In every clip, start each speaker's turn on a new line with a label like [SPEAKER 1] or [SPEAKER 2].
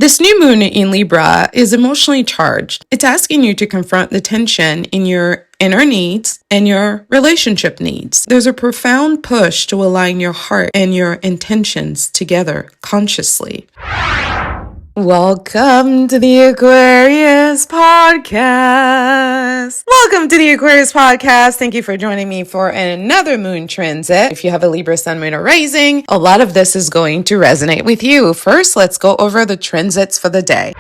[SPEAKER 1] This new moon in Libra is emotionally charged. It's asking you to confront the tension in your inner needs and your relationship needs. There's a profound push to align your heart and your intentions together consciously. Welcome to the Aquarius Podcast. Welcome to the Aquarius Podcast. Thank you for joining me for another moon transit. If you have a Libra sun, moon, or rising, a lot of this is going to resonate with you. First, let's go over the transits for the day.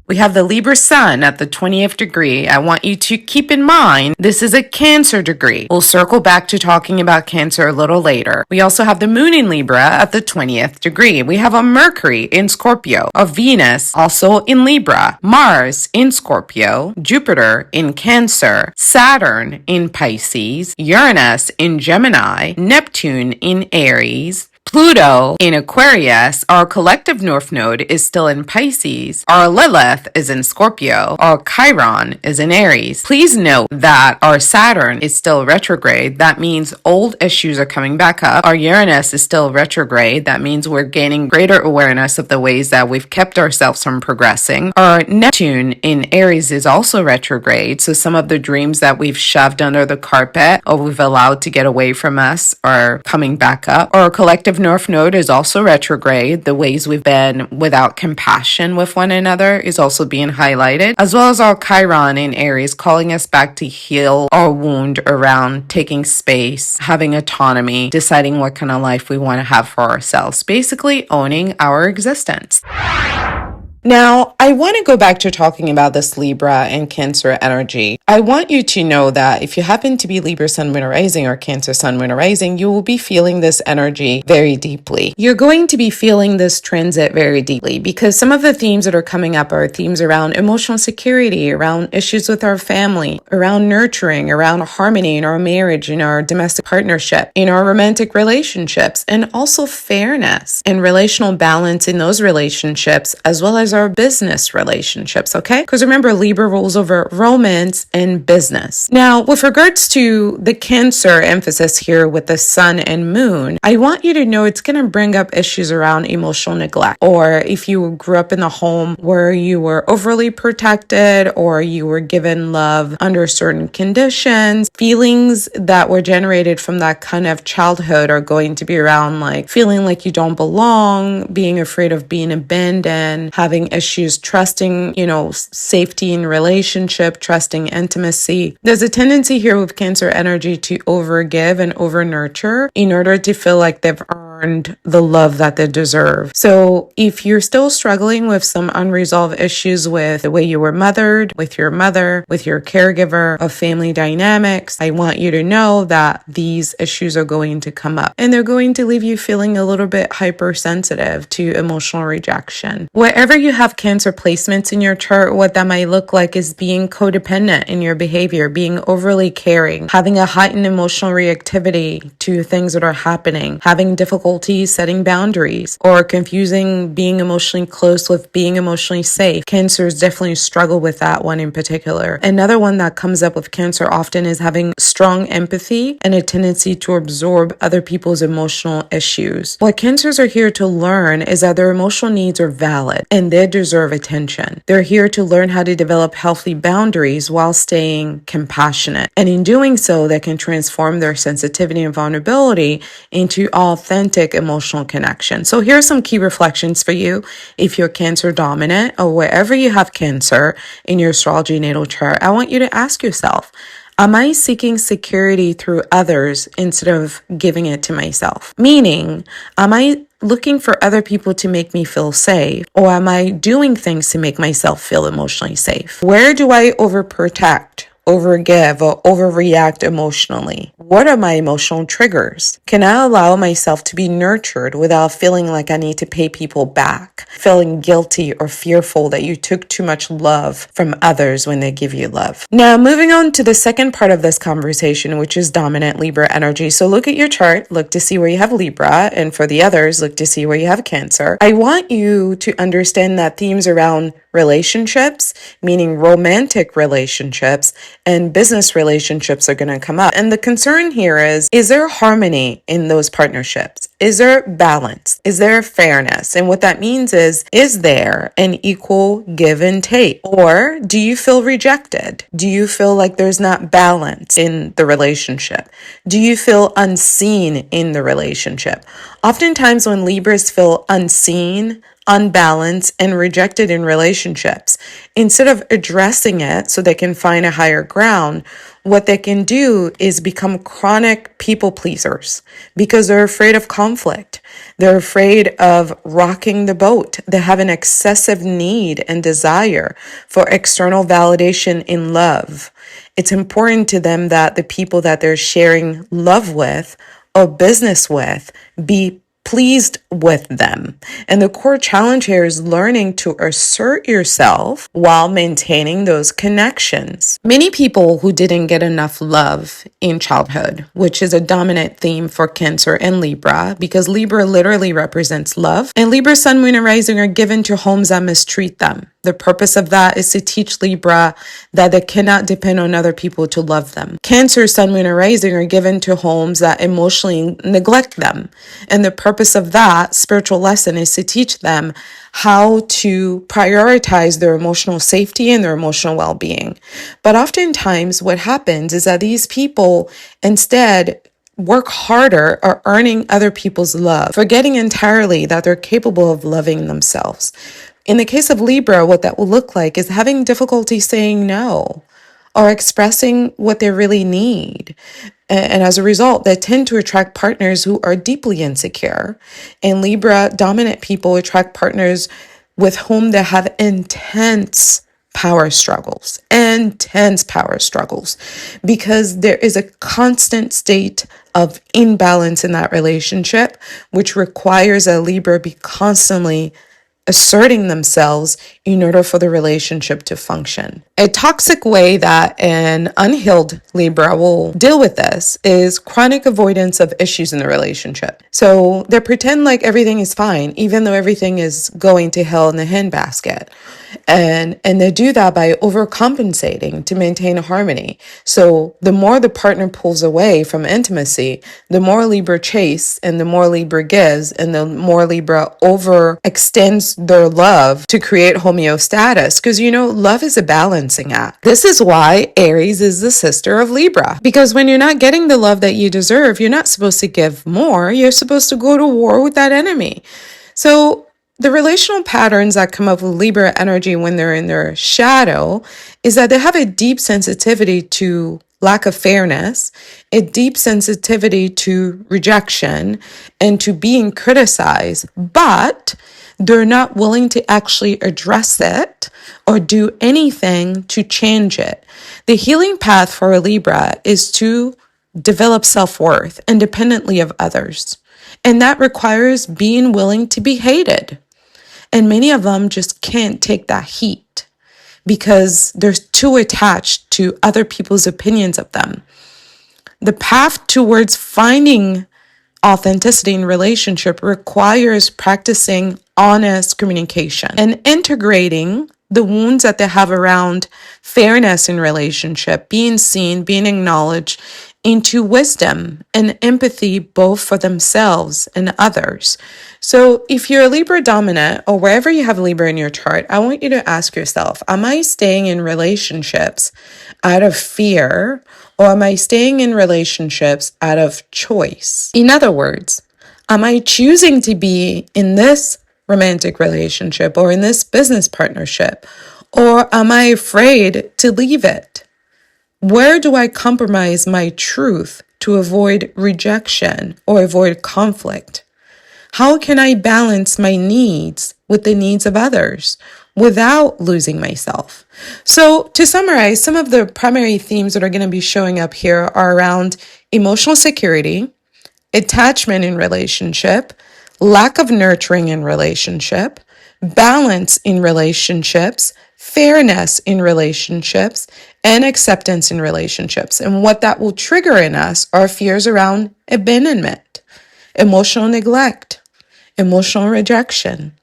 [SPEAKER 1] We have the Libra sun at the 20th degree. I want you to keep in mind, this is a Cancer degree. We'll circle back to talking about Cancer a little later. We also have the moon in Libra at the 20th degree. We have a Mercury in Scorpio, a Venus also in Libra, Mars in Scorpio, Jupiter in Cancer, Saturn in Pisces, Uranus in Gemini, Neptune in Aries, Pluto in Aquarius. Our collective North Node is still in Pisces. Our Lilith is in Scorpio. Our Chiron is in Aries. Please note that our Saturn is still retrograde. That means old issues are coming back up. Our Uranus is still retrograde. That means we're gaining greater awareness of the ways that we've kept ourselves from progressing. Our Neptune in Aries is also retrograde. So some of the dreams that we've shoved under the carpet or we've allowed to get away from us are coming back up. Our collective North Node is also retrograde. The ways we've been without compassion with one another is also being highlighted, as well as our Chiron in Aries calling us back to heal our wound around taking space, having autonomy, deciding what kind of life we want to have for ourselves, basically owning our existence. Now, I want to go back to talking about this Libra and Cancer energy. I want you to know that if you happen to be Libra sun, moon, or rising, or Cancer sun, moon, or rising, you will be feeling this energy very deeply. You're going to be feeling this transit very deeply because some of the themes that are coming up are themes around emotional security, around issues with our family, around nurturing, around harmony in our marriage, in our domestic partnership, in our romantic relationships, and also fairness and relational balance in those relationships, as well as our business relationships, okay? Because remember, Libra rules over romance and business. Now, with regards to the Cancer emphasis here with the sun and moon, I want you to know it's going to bring up issues around emotional neglect. Or if you grew up in a home where you were overly protected or you were given love under certain conditions, feelings that were generated from that kind of childhood are going to be around like feeling like you don't belong, being afraid of being abandoned, having issues trusting, safety in relationship, trusting intimacy. There's a tendency here with Cancer energy to overgive and over nurture in order to feel like they've earned the love that they deserve. So if you're still struggling with some unresolved issues with the way you were mothered, with your mother, with your caregiver, of family dynamics, I want you to know that these issues are going to come up and they're going to leave you feeling a little bit hypersensitive to emotional rejection. Wherever you have Cancer placements in your chart, what that might look like is being codependent in your behavior, being overly caring, having a heightened emotional reactivity to things that are happening, having difficulty setting boundaries, or confusing being emotionally close with being emotionally safe. Cancers definitely struggle with that one in particular. Another one that comes up with Cancer often is having strong empathy and a tendency to absorb other people's emotional issues. What Cancers are here to learn is that their emotional needs are valid and they deserve attention. They're here to learn how to develop healthy boundaries while staying compassionate. And in doing so, they can transform their sensitivity and vulnerability into authentic emotional connection. So here are some key reflections for you if you're Cancer dominant or wherever you have Cancer in your astrology natal chart. I want you to ask yourself, am I seeking security through others instead of giving it to myself? Meaning, am I looking for other people to make me feel safe, or am I doing things to make myself feel emotionally safe? Where do I overprotect, overgive, or overreact emotionally? What are my emotional triggers? Can I allow myself to be nurtured without feeling like I need to pay people back, feeling guilty or fearful that you took too much love from others when they give you love? Now, moving on to the second part of this conversation, which is dominant Libra energy. So look at your chart, look to see where you have Libra, and for the others, look to see where you have Cancer. I want you to understand that themes around relationships, meaning romantic relationships, and business relationships are going to come up. And the concern here is there harmony in those partnerships? Is there balance? Is there fairness? And what that means is there an equal give and take? Or do you feel rejected? Do you feel like there's not balance in the relationship? Do you feel unseen in the relationship? Oftentimes when Libras feel unseen, unbalanced, and rejected in relationships, instead of addressing it so they can find a higher ground, what they can do is become chronic people pleasers because they're afraid of conflict. They're afraid of rocking the boat. They have an excessive need and desire for external validation in love. It's important to them that the people that they're sharing love with or business with be pleased with them. And the core challenge here is learning to assert yourself while maintaining those connections. Many people who didn't get enough love in childhood, which is a dominant theme for Cancer and Libra, because Libra literally represents love, and Libra Sun, Moon, and Rising are given to homes that mistreat them. The purpose of that is to teach Libra that they cannot depend on other people to love them. Cancer, Sun, Moon, and Rising are given to homes that emotionally neglect them. And the purpose of that spiritual lesson is to teach them how to prioritize their emotional safety and their emotional well-being. But oftentimes what happens is that these people instead work harder at earning other people's love, forgetting entirely that they're capable of loving themselves. In the case of Libra, what that will look like is having difficulty saying no or expressing what they really need. And as a result, they tend to attract partners who are deeply insecure. And Libra dominant people attract partners with whom they have intense power struggles, because there is a constant state of imbalance in that relationship, which requires a Libra be constantly asserting themselves in order for the relationship to function. A toxic way that an unhealed Libra will deal with this is chronic avoidance of issues in the relationship. So they pretend like everything is fine, even though everything is going to hell in the handbasket. And they do that by overcompensating to maintain harmony. So the more the partner pulls away from intimacy, the more Libra chase and the more Libra gives, and the more Libra overextends their love to create homeostasis. Because love is a balancing act. This is why Aries is the sister of Libra. Because when you're not getting the love that you deserve, you're not supposed to give more. You're supposed to go to war with that enemy. So the relational patterns that come up with Libra energy when they're in their shadow is that they have a deep sensitivity to lack of fairness, a deep sensitivity to rejection and to being criticized, but they're not willing to actually address it or do anything to change it. The healing path for a Libra is to develop self-worth independently of others. And that requires being willing to be hated. And many of them just can't take that heat because they're too attached to other people's opinions of them. The path towards finding authenticity in relationship requires practicing honest communication and integrating the wounds that they have around fairness in relationship, being seen, being acknowledged, into wisdom and empathy both for themselves and others. So if you're a Libra dominant or wherever you have Libra in your chart, I want you to ask yourself, am I staying in relationships out of fear, or am I staying in relationships out of choice? In other words, am I choosing to be in this romantic relationship or in this business partnership, or am I afraid to leave it? Where do I compromise my truth to avoid rejection or avoid conflict? How can I balance my needs with the needs of others without losing myself? So to summarize, some of the primary themes that are going to be showing up here are around emotional security, attachment in relationship, lack of nurturing in relationship, balance in relationships, fairness in relationships, and acceptance in relationships. And what that will trigger in us are fears around abandonment, emotional neglect, emotional rejection,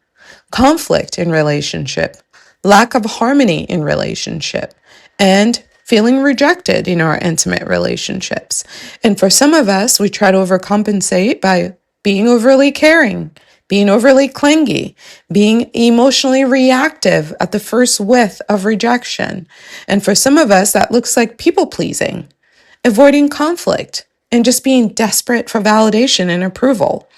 [SPEAKER 1] conflict in relationship, lack of harmony in relationship, and feeling rejected in our intimate relationships. And for some of us, we try to overcompensate by being overly caring, being overly clingy, being emotionally reactive at the first whiff of rejection. And for some of us, that looks like people pleasing, avoiding conflict, and just being desperate for validation and approval.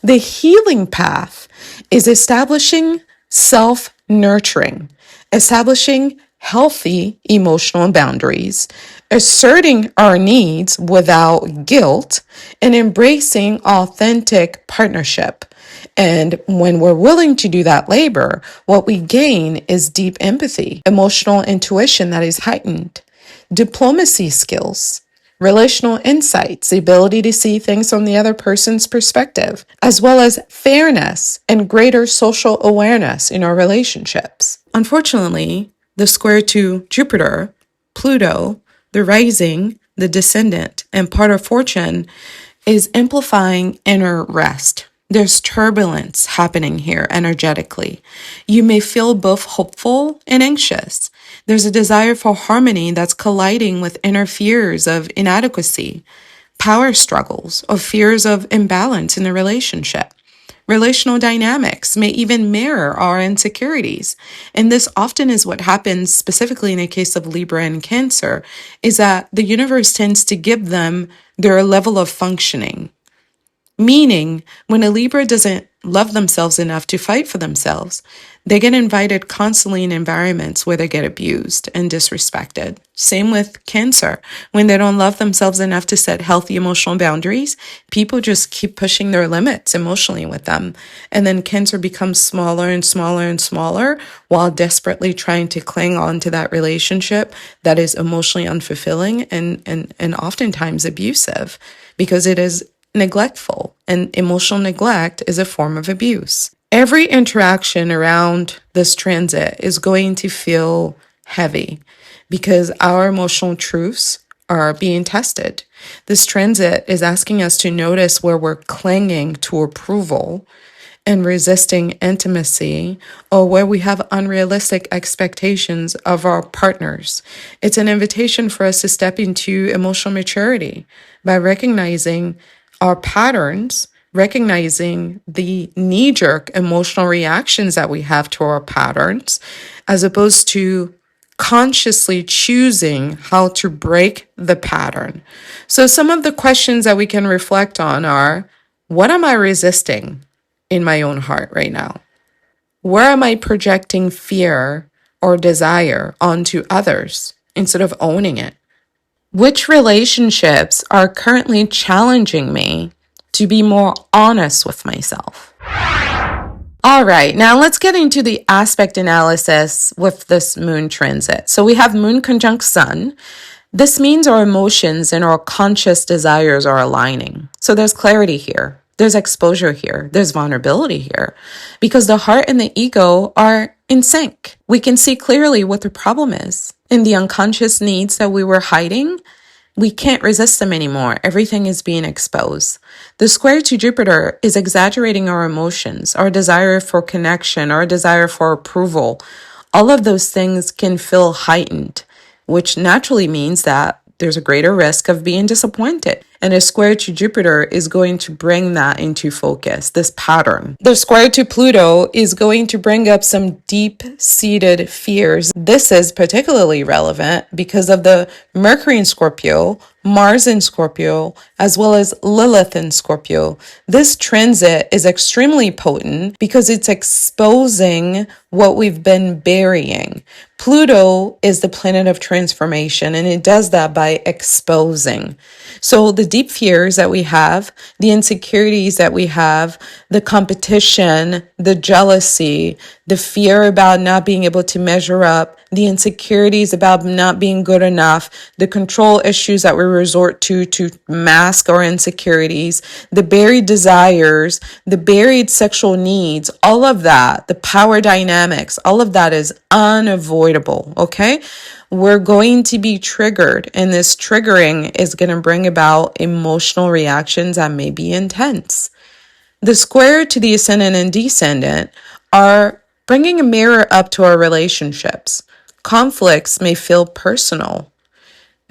[SPEAKER 1] The healing path is establishing self-nurturing, establishing healthy emotional boundaries, asserting our needs without guilt, and embracing authentic partnership. And when we're willing to do that labor, what we gain is deep empathy, emotional intuition that is heightened, diplomacy skills, relational insights, the ability to see things from the other person's perspective, as well as fairness and greater social awareness in our relationships. Unfortunately, the square to Jupiter, Pluto, the rising, the descendant, and part of fortune is amplifying inner rest. There's turbulence happening here energetically. You may feel both hopeful and anxious. There's a desire for harmony that's colliding with inner fears of inadequacy, power struggles, or fears of imbalance in the relationship. Relational dynamics may even mirror our insecurities. And this often is what happens specifically in the case of Libra and Cancer, is that the universe tends to give them their level of functioning. Meaning, when a Libra doesn't love themselves enough to fight for themselves, they get invited constantly in environments where they get abused and disrespected. Same with Cancer. When they don't love themselves enough to set healthy emotional boundaries, people just keep pushing their limits emotionally with them. And then Cancer becomes smaller and smaller and smaller while desperately trying to cling on to that relationship that is emotionally unfulfilling and oftentimes abusive because it is neglectful, and emotional neglect is a form of abuse. Every interaction around this transit is going to feel heavy because our emotional truths are being tested. This transit is asking us to notice where we're clinging to approval and resisting intimacy, or where we have unrealistic expectations of our partners. It's an invitation for us to step into emotional maturity by recognizing our patterns, recognizing the knee-jerk emotional reactions that we have to our patterns, as opposed to consciously choosing how to break the pattern. So some of the questions that we can reflect on are, what am I resisting in my own heart right now? Where am I projecting fear or desire onto others instead of owning it? Which relationships are currently challenging me to be more honest with myself? All right, now let's get into the aspect analysis with this moon transit. So we have moon conjunct sun. This means our emotions and our conscious desires are aligning. So there's clarity here. There's exposure here. There's vulnerability here because the heart and the ego are in sync. We can see clearly what the problem is. In the unconscious needs that we were hiding, we can't resist them anymore. Everything is being exposed. The square to Jupiter is exaggerating our emotions, our desire for connection, our desire for approval. All of those things can feel heightened, which naturally means that there's a greater risk of being disappointed. And a square to Jupiter is going to bring that into focus, this pattern. The square to Pluto is going to bring up some deep-seated fears. This is particularly relevant because of the Mercury in Scorpio, Mars in Scorpio, as well as Lilith in Scorpio. This transit is extremely potent because it's exposing what we've been burying. Pluto is the planet of transformation, and it does that by exposing. So the deep fears that we have, the insecurities that we have, the competition, the jealousy, the fear about not being able to measure up, the insecurities about not being good enough, the control issues that we resort to mask our insecurities, the buried desires, the buried sexual needs, all of that, the power dynamics, all of that is unavoidable, okay? We're going to be triggered, and this triggering is going to bring about emotional reactions that may be intense. The square to the ascendant and descendant are bringing a mirror up to our relationships. Conflicts may feel personal.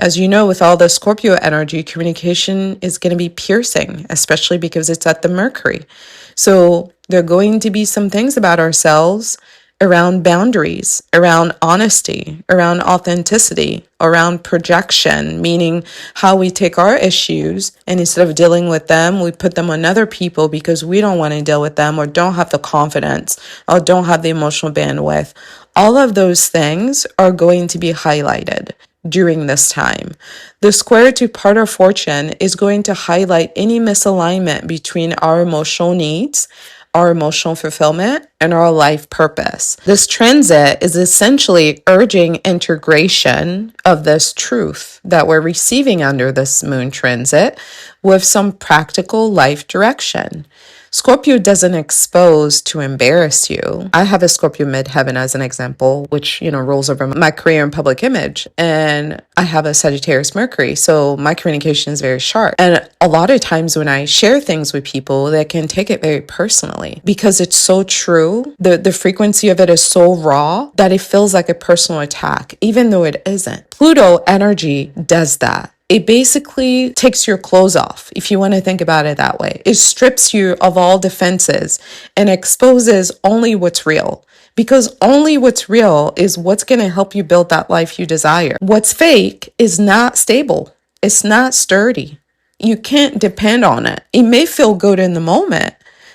[SPEAKER 1] As you know, with all the Scorpio energy, communication is going to be piercing, especially because it's at the Mercury. So there are going to be some things about ourselves around boundaries, around honesty, around authenticity, around projection, meaning how we take our issues and instead of dealing with them, we put them on other people because we don't want to deal with them or don't have the confidence or don't have the emotional bandwidth. All of those things are going to be highlighted during this time. The square to part of fortune is going to highlight any misalignment between our emotional needs, our emotional fulfillment, and our life purpose. This transit is essentially urging integration of this truth that we're receiving under this moon transit with some practical life direction. Scorpio doesn't expose to embarrass you. I have a Scorpio midheaven as an example, which, rules over my career and public image. And I have a Sagittarius Mercury. So my communication is very sharp. And a lot of times when I share things with people, they can take it very personally because it's so true. The frequency of it is so raw that it feels like a personal attack, even though it isn't. Pluto energy does that. It basically takes your clothes off, if you want to think about it that way. It strips you of all defenses and exposes only what's real. Because only what's real is what's going to help you build that life you desire. What's fake is not stable. It's not sturdy. You can't depend on it. It may feel good in the moment,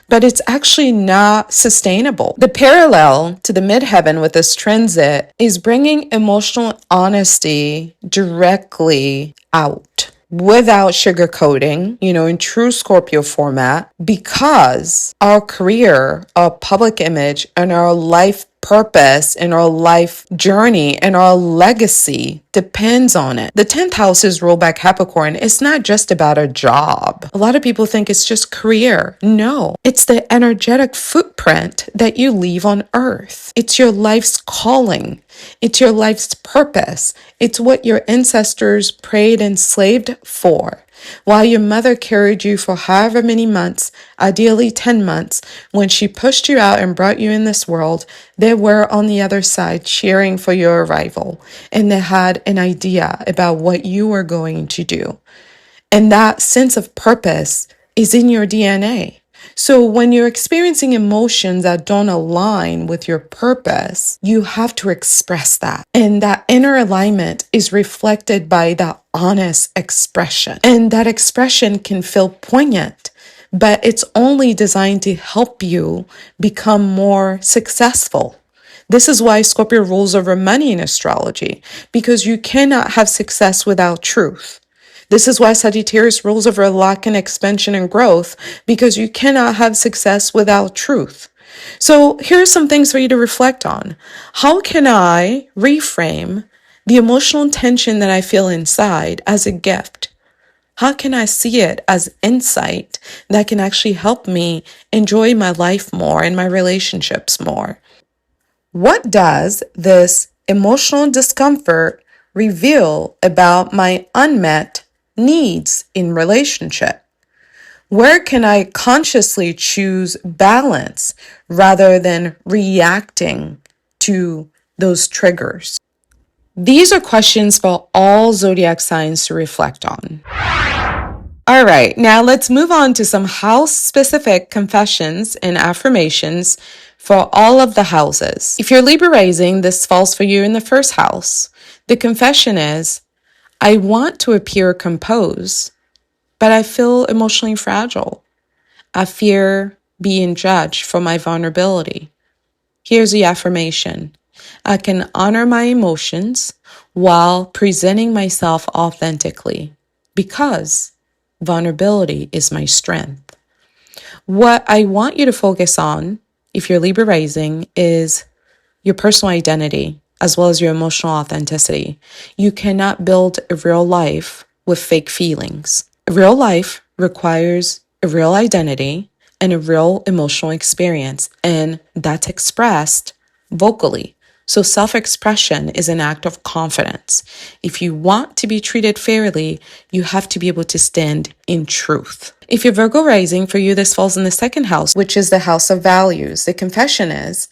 [SPEAKER 1] but it's actually not sustainable. The parallel to the midheaven with this transit is bringing emotional honesty directly out without sugarcoating, in true Scorpio format, because our career, our public image, and our life purpose and our life journey and our legacy depends on it. The 10th house is ruled by Capricorn. It's not just about a job. A lot of people think it's just career. No, it's the energetic footprint that you leave on earth. It's your life's calling. It's your life's purpose. It's what your ancestors prayed and slaved for. While your mother carried you for however many months, ideally 10 months, when she pushed you out and brought you in this world, they were on the other side cheering for your arrival. And they had an idea about what you were going to do. And that sense of purpose is in your DNA. So when you're experiencing emotions that don't align with your purpose, you have to express that. And that inner alignment is reflected by that honest expression. And that expression can feel poignant, but it's only designed to help you become more successful. This is why Scorpio rules over money in astrology, because you cannot have success without truth. This is why Sagittarius rules over lack and expansion and growth, because you cannot have success without truth. So here are some things for you to reflect on. How can I reframe the emotional tension that I feel inside as a gift? How can I see it as insight that can actually help me enjoy my life more and my relationships more? What does this emotional discomfort reveal about my unmet needs in relationship? Where can I consciously choose balance rather than reacting to those triggers? These are questions for all zodiac signs to reflect on. All right, now let's move on to some house-specific confessions and affirmations for all of the houses. If you're Libra Rising, this falls for you in the first house. The confession is, I want to appear composed, but I feel emotionally fragile. I fear being judged for my vulnerability. Here's the affirmation. I can honor my emotions while presenting myself authentically because vulnerability is my strength. What I want you to focus on, if you're Libra Rising, is your personal identity as well as your emotional authenticity. You cannot build a real life with fake feelings. A real life requires a real identity and a real emotional experience, and that's expressed vocally. So self-expression is an act of confidence. If you want to be treated fairly, you have to be able to stand in truth. If you're Virgo Rising, for you, this falls in the second house, which is the house of values. The confession is,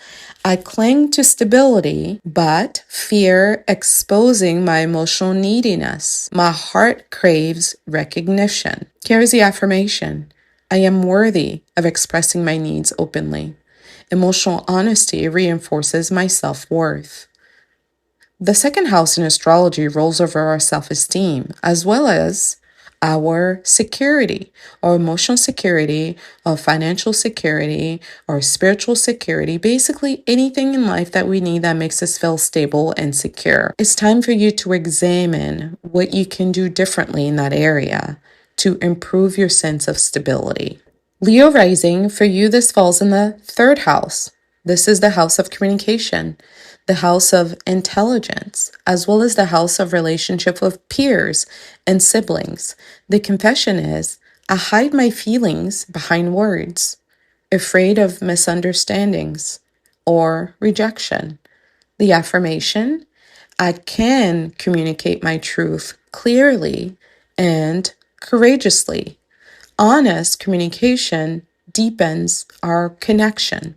[SPEAKER 1] I cling to stability, but fear exposing my emotional neediness. My heart craves recognition. Here's the affirmation. I am worthy of expressing my needs openly. Emotional honesty reinforces my self-worth. The second house in astrology rolls over our self-esteem as well as our security, our emotional security, our financial security, our spiritual security, basically anything in life that we need that makes us feel stable and secure. It's time for you to examine what you can do differently in that area to improve your sense of stability. Leo rising, for you, this falls in the third house. This is the house of communication, the house of intelligence, as well as the house of relationship with peers and siblings. The confession is, I hide my feelings behind words, afraid of misunderstandings or rejection. The affirmation, I can communicate my truth clearly and courageously. Honest communication deepens our connection.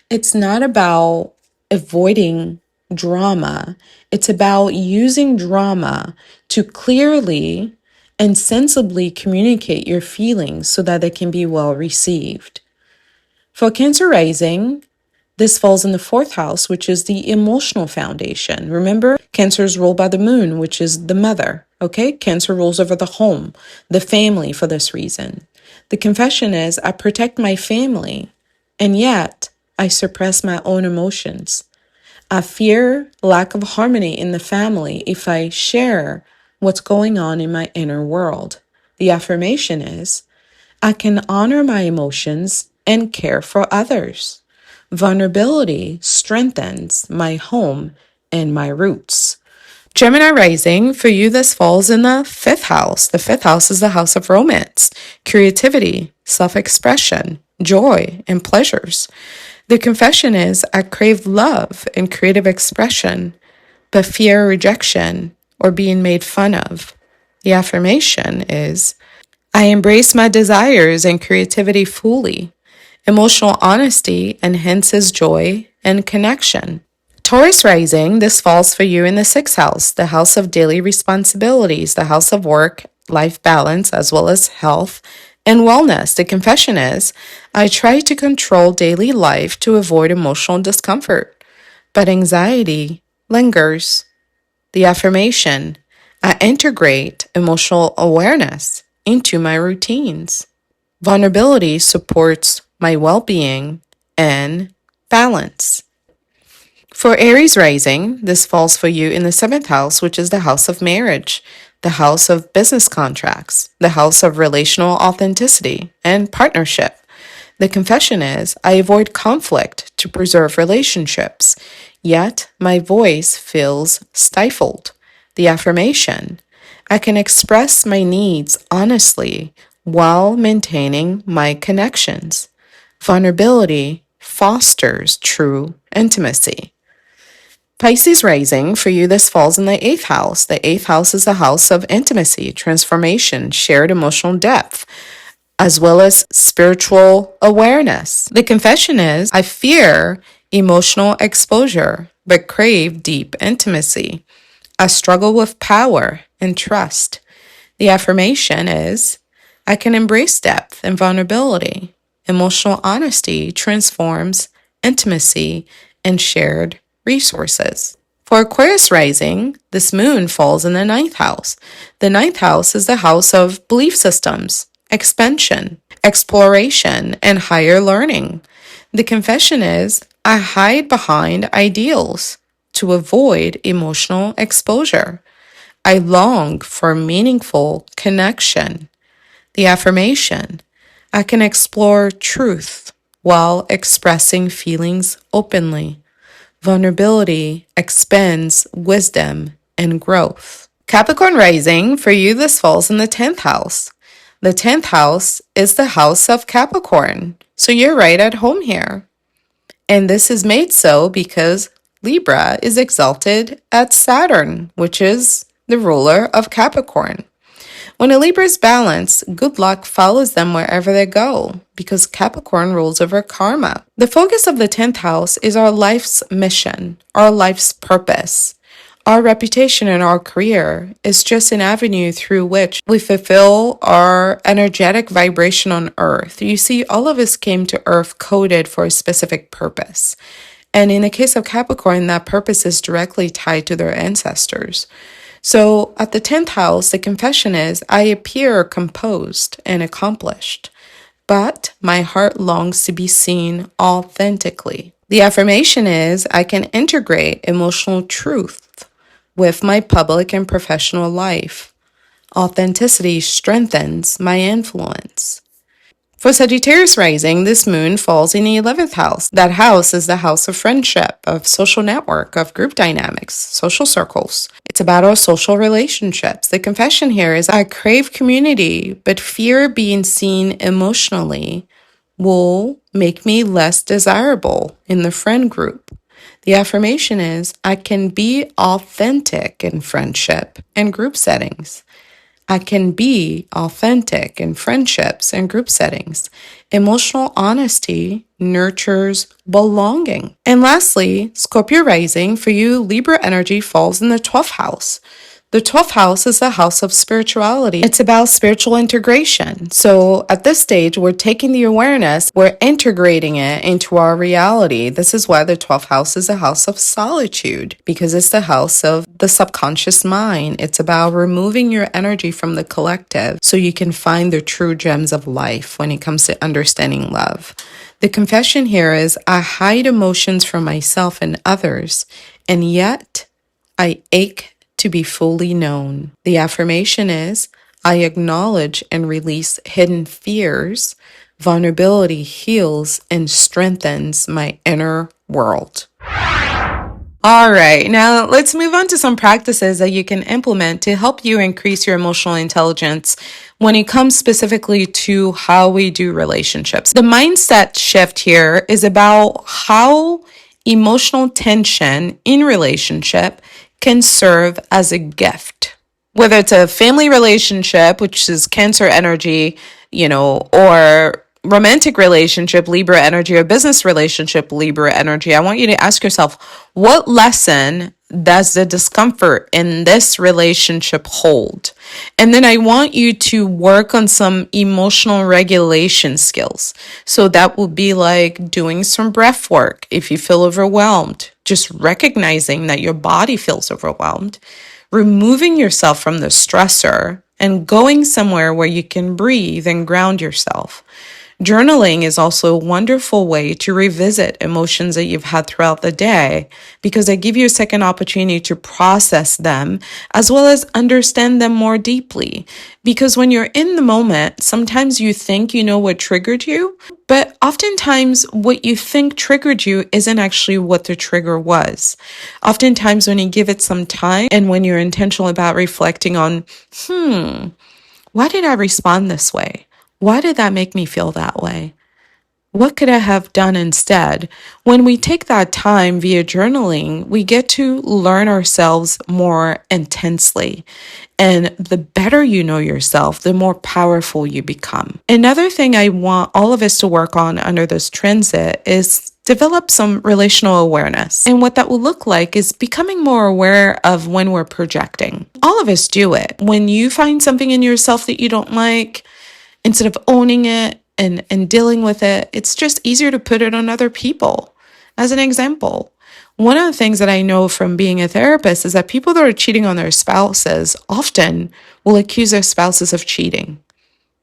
[SPEAKER 1] It's not about avoiding drama. It's about using drama to clearly and sensibly communicate your feelings so that they can be well received. For Cancer Rising, this falls in the fourth house, which is the emotional foundation. Remember, Cancer is ruled by the moon, which is the mother. Okay? Cancer rules over the home, the family for this reason. The confession is, I protect my family, and yet I suppress my own emotions. I fear lack of harmony in the family if I share what's going on in my inner world. The affirmation is, I can honor my emotions and care for others. Vulnerability strengthens my home and my roots. Gemini Rising, for you, this falls in the fifth house. The fifth house is the house of romance, creativity, self-expression, joy, and pleasures. The confession is, I crave love and creative expression, but fear rejection or being made fun of. The affirmation is, I embrace my desires and creativity fully. Emotional honesty enhances joy and connection. Taurus Rising, this falls for you in the sixth house, the house of daily responsibilities, the house of work, life balance, as well as health and wellness. The confession is, I try to control daily life to avoid emotional discomfort, but anxiety lingers. The affirmation, I integrate emotional awareness into my routines. Vulnerability supports my well-being and balance. For Aries Rising, this falls for you in the seventh house, which is the house of marriage, the house of business contracts, the house of relational authenticity and partnership. The confession is, I avoid conflict to preserve relationships, yet my voice feels stifled. The affirmation, I can express my needs honestly while maintaining my connections. Vulnerability fosters true intimacy. Pisces Rising, for you, this falls in the eighth house. The eighth house is the house of intimacy, transformation, shared emotional depth, as well as spiritual awareness. The confession is, I fear emotional exposure, but crave deep intimacy. I struggle with power and trust. The affirmation is, I can embrace depth and vulnerability. Emotional honesty transforms intimacy and shared resources. For Aquarius Rising, this moon falls in the ninth house. The ninth house is the house of belief systems, expansion, exploration, and higher learning. The confession is, I hide behind ideals to avoid emotional exposure. I long for meaningful connection. The affirmation, I can explore truth while expressing feelings openly. Vulnerability expands wisdom and growth. Capricorn Rising, for you, this falls in the 10th house. The 10th house is the house of Capricorn, so you're right at home here. And this is made so because Libra is exalted at Saturn, which is the ruler of Capricorn. When a Libra is balanced, good luck follows them wherever they go because Capricorn rules over karma. The focus of the 10th house is our life's mission, our life's purpose. Our reputation and our career is just an avenue through which we fulfill our energetic vibration on earth. You see, all of us came to earth coded for a specific purpose. And in the case of Capricorn, that purpose is directly tied to their ancestors. So at the 10th house, the confession is, I appear composed and accomplished, but my heart longs to be seen authentically. The affirmation is, I can integrate emotional truth with my public and professional life. Authenticity strengthens my influence. For Sagittarius Rising, this moon falls in the 11th house. That house is the house of friendship, of social network, of group dynamics, social circles. It's about our social relationships. The confession here is I crave community, but fear being seen emotionally will make me less desirable in the friend group. The affirmation is I can be authentic in friendship and group settings. I can be authentic in friendships and group settings. Emotional honesty nurtures belonging. And lastly, Scorpio Rising, for you, Libra energy falls in the 12th house. The 12th house is the house of spirituality. It's about spiritual integration. So at this stage, we're taking the awareness, we're integrating it into our reality. This is why the 12th house is a house of solitude, because it's the house of the subconscious mind. It's about removing your energy from the collective so you can find the true gems of life when it comes to understanding love. The confession here is I hide emotions from myself and others, and yet I ache to be fully known. The affirmation is, I acknowledge and release hidden fears. Vulnerability heals and strengthens my inner world. All right, now let's move on to some practices that you can implement to help you increase your emotional intelligence when it comes specifically to how we do relationships. The mindset shift here is about how emotional tension in relationship can serve as a gift. Whether it's a family relationship, which is Cancer energy, or romantic relationship, Libra energy, or business relationship, Libra energy, I want you to ask yourself, what lesson does the discomfort in this relationship hold? And then I want you to work on some emotional regulation skills. So that will be like doing some breath work if you feel overwhelmed, just recognizing that your body feels overwhelmed, removing yourself from the stressor and going somewhere where you can breathe and ground yourself. Journaling is also a wonderful way to revisit emotions that you've had throughout the day because they give you a second opportunity to process them as well as understand them more deeply. Because when you're in the moment, sometimes you think you know what triggered you, but oftentimes what you think triggered you isn't actually what the trigger was. Oftentimes when you give it some time and when you're intentional about reflecting on, why did I respond this way? Why did that make me feel that way? What could I have done instead? When we take that time via journaling, we get to learn ourselves more intensely. And the better you know yourself, the more powerful you become. Another thing I want all of us to work on under this transit is develop some relational awareness. And what that will look like is becoming more aware of when we're projecting. All of us do it. When you find something in yourself that you don't like, instead of owning it and dealing with it, it's just easier to put it on other people. As an example, one of the things that I know from being a therapist is that people that are cheating on their spouses often will accuse their spouses of cheating.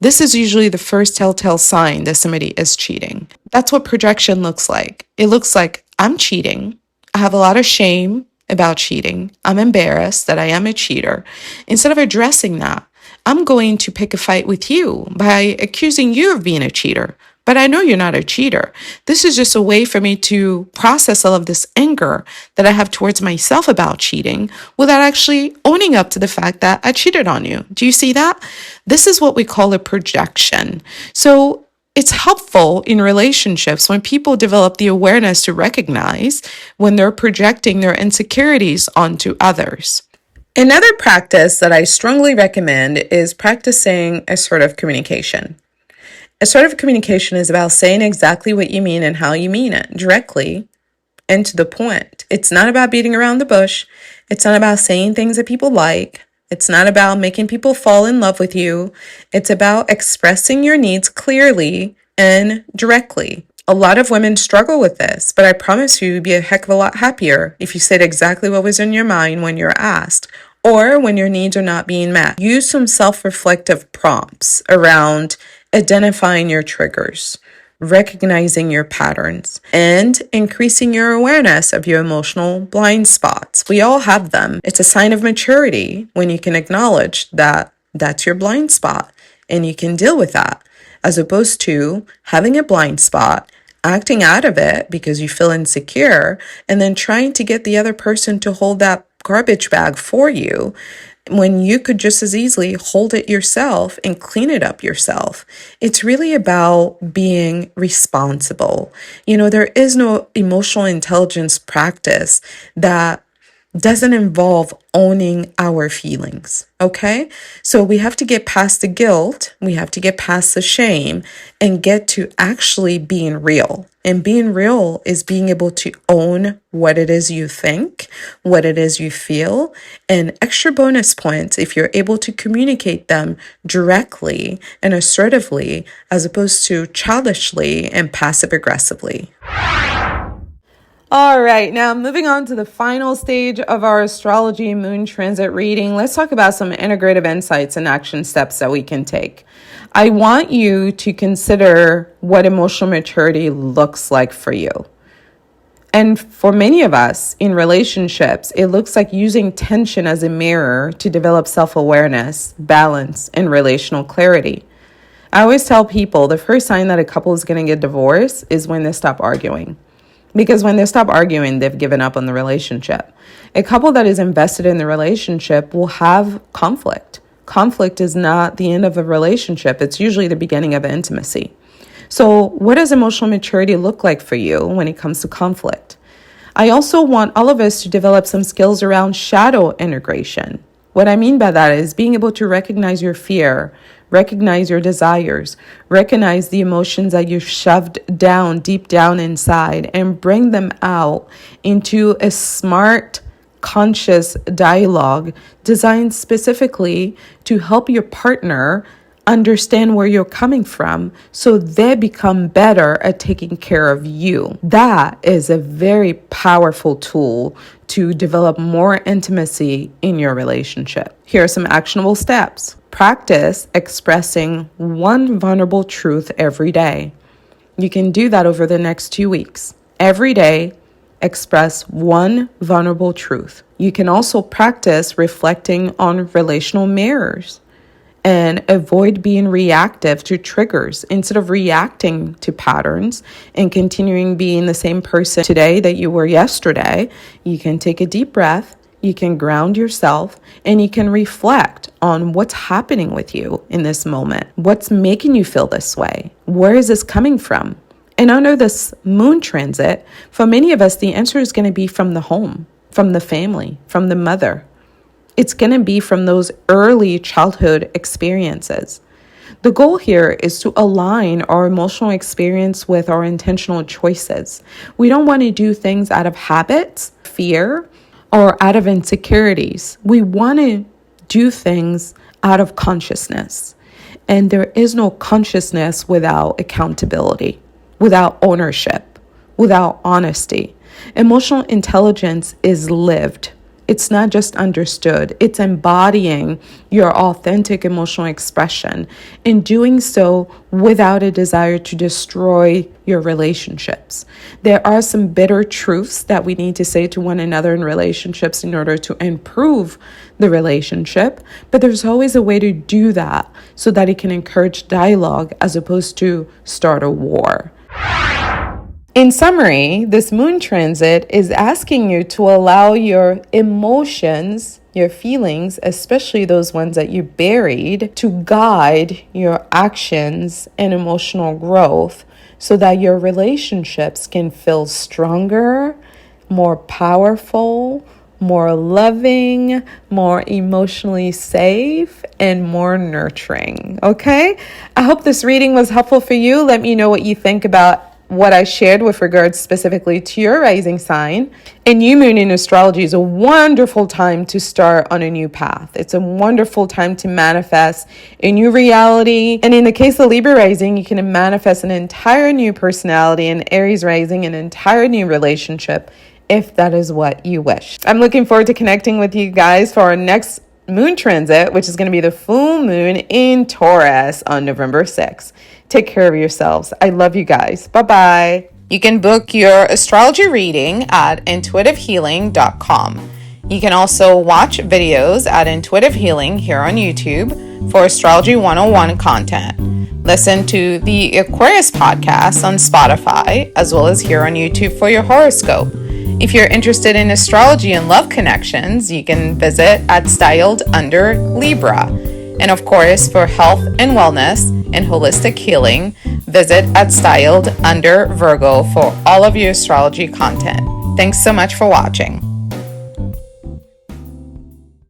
[SPEAKER 1] This is usually the first telltale sign that somebody is cheating. That's what projection looks like. It looks like I'm cheating. I have a lot of shame about cheating. I'm embarrassed that I am a cheater. Instead of addressing that, I'm going to pick a fight with you by accusing you of being a cheater. But I know you're not a cheater. This is just a way for me to process all of this anger that I have towards myself about cheating without actually owning up to the fact that I cheated on you. Do you see that? This is what we call a projection. So it's helpful in relationships when people develop the awareness to recognize when they're projecting their insecurities onto others. Another practice that I strongly recommend is practicing assertive communication. Assertive communication is about saying exactly what you mean and how you mean it, directly and to the point. It's not about beating around the bush. It's not about saying things that people like. It's not about making people fall in love with you. It's about expressing your needs clearly and directly. A lot of women struggle with this, but I promise you, you'd be a heck of a lot happier if you said exactly what was in your mind when you're asked, or when your needs are not being met. Use some self-reflective prompts around identifying your triggers, recognizing your patterns, and increasing your awareness of your emotional blind spots. We all have them. It's a sign of maturity when you can acknowledge that that's your blind spot and you can deal with that, as opposed to having a blind spot, acting out of it because you feel insecure, and then trying to get the other person to hold that garbage bag for you when you could just as easily hold it yourself and clean it up yourself. It's really about being responsible. There is no emotional intelligence practice that doesn't involve owning our feelings, okay? So we have to get past the guilt, we have to get past the shame, and get to actually being real. And being real is being able to own what it is you think, what it is you feel, and extra bonus points if you're able to communicate them directly and assertively, as opposed to childishly and passive aggressively. All right, now moving on to the final stage of our astrology moon transit reading, let's talk about some integrative insights and action steps that we can take. I want you to consider what emotional maturity looks like for you. And for many of us in relationships, it looks like using tension as a mirror to develop self-awareness, balance, and relational clarity. I always tell people the first sign that a couple is going to get divorced is when they stop arguing. Because when they stop arguing, they've given up on the relationship. A couple that is invested in the relationship will have conflict. Conflict is not the end of a relationship. It's usually the beginning of intimacy. So what does emotional maturity look like for you when it comes to conflict? I also want all of us to develop some skills around shadow integration. What I mean by that is being able to recognize your fear, recognize your desires, recognize the emotions that you've shoved down, deep down inside, and bring them out into a smart, conscious dialogue designed specifically to help your partner understand where you're coming from so they become better at taking care of you. That is a very powerful tool to develop more intimacy in your relationship. Here are some actionable steps. Practice expressing one vulnerable truth every day. You can do that over the next 2 weeks. Every day, express one vulnerable truth. You can also practice reflecting on relational mirrors and avoid being reactive to triggers. Instead of reacting to patterns and continuing being the same person today that you were yesterday, you can take a deep breath, you can ground yourself, and you can reflect on what's happening with you in this moment. What's making you feel this way? Where is this coming from? And under this moon transit, for many of us, the answer is going to be from the home, from the family, from the mother. It's going to be from those early childhood experiences. The goal here is to align our emotional experience with our intentional choices. We don't want to do things out of habits, fear, or out of insecurities. We want to do things out of consciousness. And there is no consciousness without accountability, without ownership, without honesty. Emotional intelligence is lived. It's not just understood. It's embodying your authentic emotional expression and doing so without a desire to destroy your relationships. There are some bitter truths that we need to say to one another in relationships in order to improve the relationship, but there's always a way to do that so that it can encourage dialogue as opposed to start a war. In summary, this moon transit is asking you to allow your emotions, your feelings, especially those ones that you buried, to guide your actions and emotional growth so that your relationships can feel stronger, more powerful, more loving, more emotionally safe, and more nurturing. Okay? I hope this reading was helpful for you. Let me know what you think about what I shared with regards specifically to your rising sign. And new moon in astrology is a wonderful time to start on a new path. It's a wonderful time to manifest a new reality. And in the case of Libra Rising, you can manifest an entire new personality, and Aries Rising, an entire new relationship, if that is what you wish. I'm looking forward to connecting with you guys for our next moon transit, which is going to be the full moon in Taurus on November 6th. Take care of yourselves. I love you guys. Bye-bye. You can book your astrology reading at intuitivehealing.com. You can also watch videos at Intuitive Healing here on YouTube for Astrology 101 content. Listen to the Aquarius podcast on Spotify, as well as here on YouTube for your horoscope. If you're interested in astrology and love connections, you can visit at Styled Under Libra. And of course, for health and wellness and holistic healing, visit at Styled Under Virgo for all of your astrology content. Thanks so much for watching.